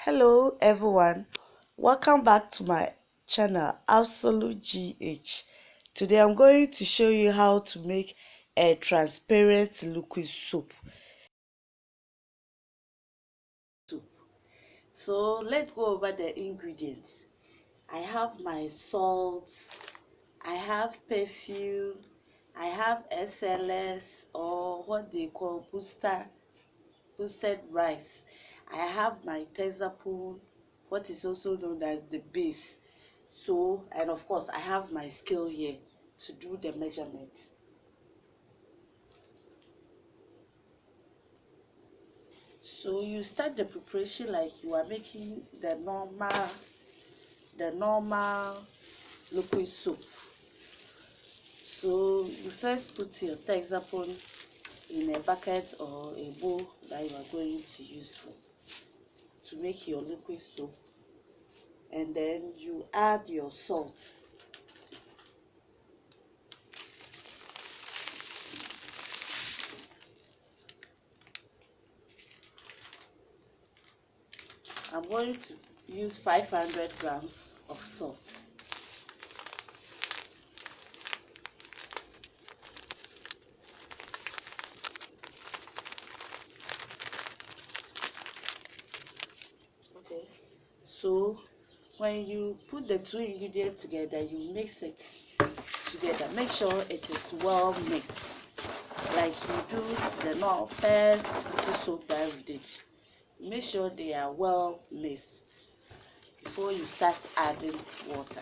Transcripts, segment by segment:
Hello everyone, welcome back to my channel Absolutegh. Today I'm going to show you how to make a transparent liquid soap. So let's go over the ingredients. I have my salt, I have perfume, I have SLS or what they call boosted rice. I have my Texapon, what is also known as the base. So, and of course, I have my scale here to do the measurements. So you start the preparation like you are making the normal liquid soap. So you first put your Texapon in a bucket or a bowl that you are going to use to make your liquid soap, and then you add your salt. I'm going to use 500 grams of salt. Okay. So when you put the two ingredients together, you mix it together. Make sure it is well mixed, like you do the first liquid soap that we did. Make sure they are well mixed before you start adding water.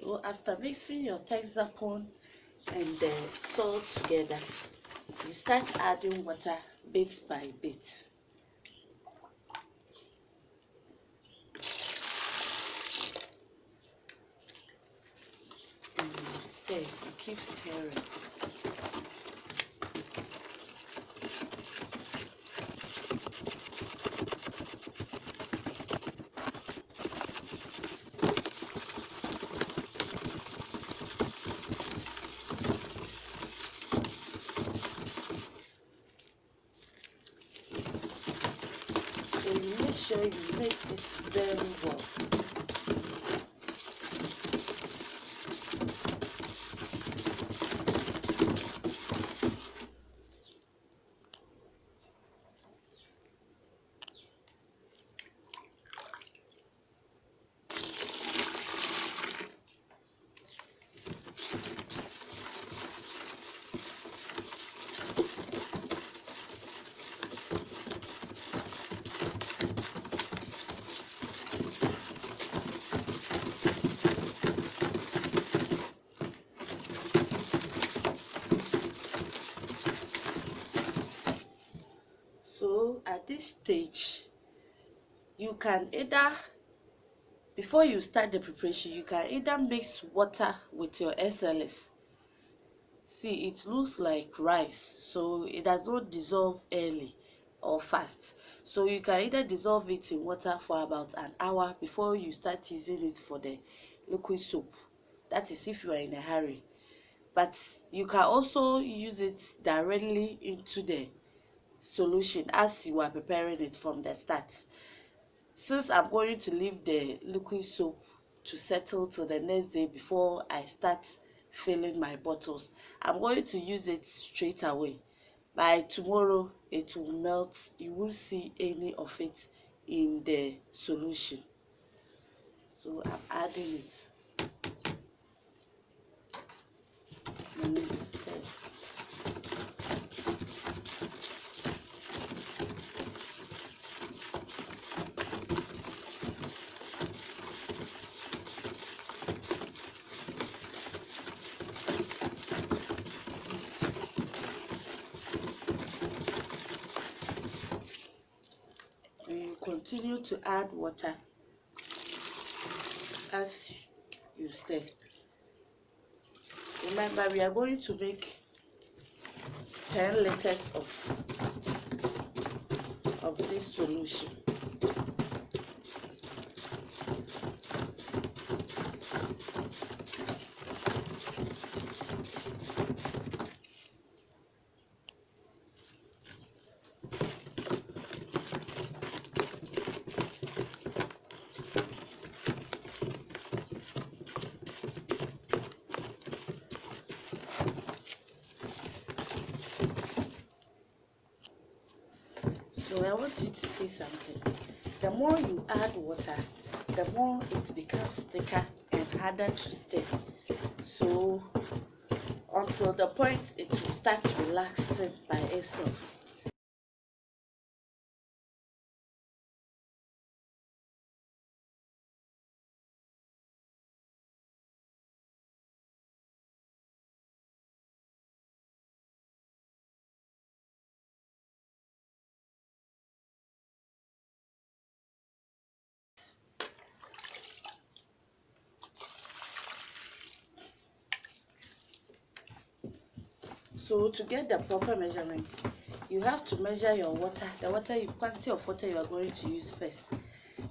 So after mixing your Texapon and the salt together, you start adding water bit by bit. And you stir, you keep stirring. So you make sure you mix it very well. So at this stage, you can either, before you start the preparation, you can either mix water with your SLS. See, it looks like rice, so it does not dissolve early or fast. So you can either dissolve it in water for about an hour before you start using it for the liquid soap. That is if you are in a hurry. But you can also use it directly into the solution as you are preparing it from the start. Since I'm going to leave the liquid soap to settle till the next day before I start filling my bottles, I'm going to use it straight away. By tomorrow it will melt. You won't see any of it in the solution. So I'm adding it. And then you stir. And you continue to add water as you stir. Remember, we are going to make 10 liters of this solution. I want you to see something. The more you add water, the more it becomes thicker and harder to stir. So until the point it will start relaxing by itself. So to get the proper measurement, you have to measure your water, quantity of water you are going to use first.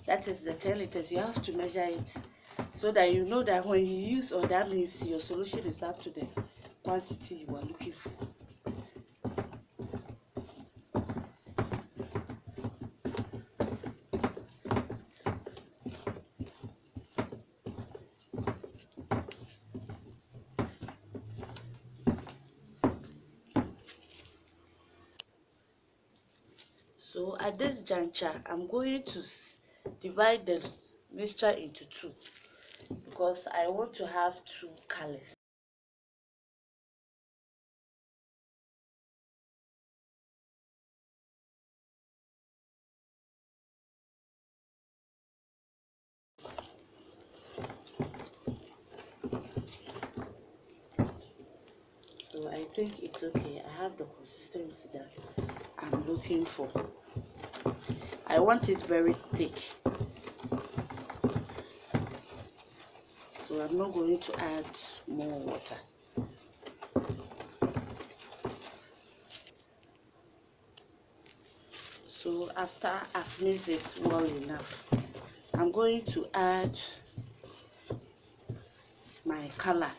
That is the 10 liters. You have to measure it so that you know that when you use, or that means your solution is up to the quantity you are looking for. So at this juncture, I'm going to divide the mixture into two because I want to have two colors. So I think it's okay. I have the consistency that I'm looking for. I want it very thick. So I'm not going to add more water. So after I've mixed it well enough, I'm going to add my color.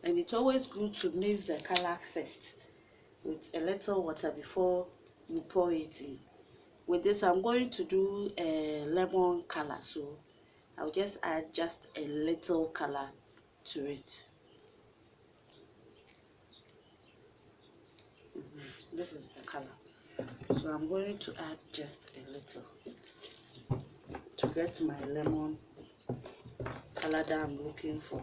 And it's always good to mix the color first with a little water before you pour it in. With this, I'm going to do a lemon color, so I'll just add just a little color to it. This is the color, so I'm going to add just a little to get my lemon color that I'm looking for.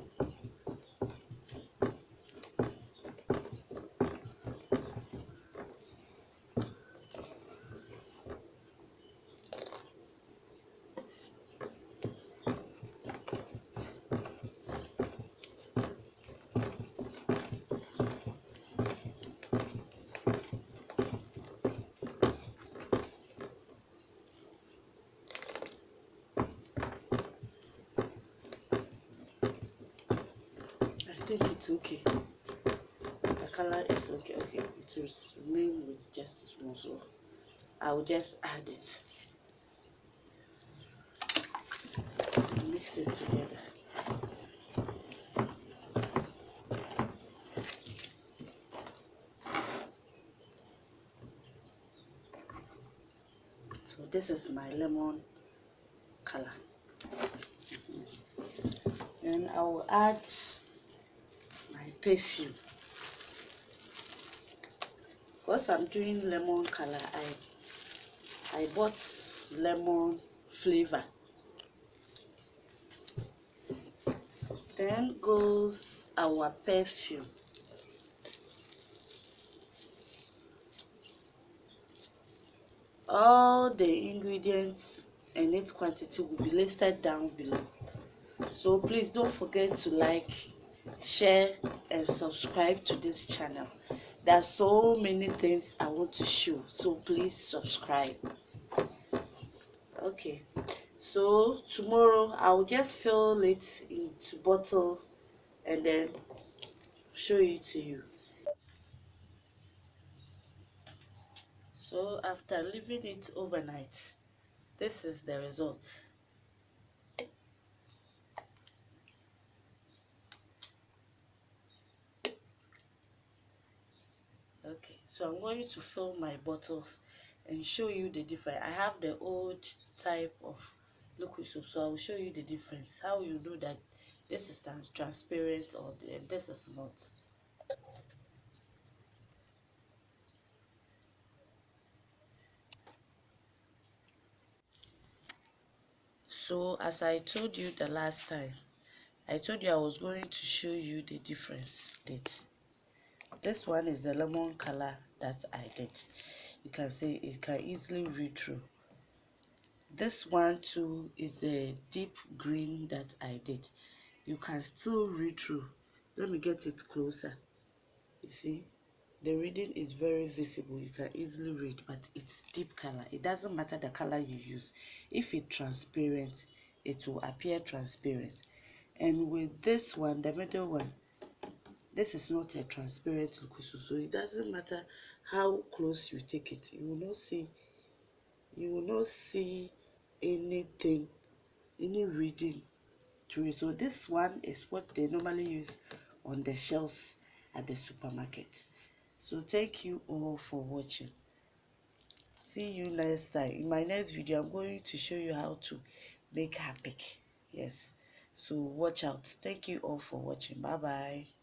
I think it's okay. The color is okay. Okay, it will remain with just small, so I'll just add it. Mix it together. So this is my lemon color. Then I will add my perfume. Because I'm doing lemon color, I bought lemon flavor. Then goes our perfume. All the ingredients and its quantity will be listed down below. So please don't forget to like, share and subscribe to this channel. There are so many things I want to show, so please subscribe. Okay, so tomorrow I'll just fill it into bottles and then show it to you. So after leaving it overnight, this is the result. Okay, so I'm going to fill my bottles and show you the difference. I have the old type of liquid soap, so I will show you the difference, how you know that this is transparent or this is not. So as I told you the last time, I told you I was going to show you the difference. This one is the lemon color that I did. You can see it can easily read through. This one too is the deep green that I did. You can still read through. Let me get it closer. You see, the reading is very visible. You can easily read, but it's deep color. It doesn't matter the color you use. If it's transparent, it will appear transparent. And with this one, the middle one, this is not a transparent look, so it doesn't matter how close you take it. You will not see anything, any reading through it. So this one is what they normally use on the shelves at the supermarket. So thank you all for watching. See you next time. In my next video, I'm going to show you how to make Harpic. Yes, so watch out. Thank you all for watching. Bye bye.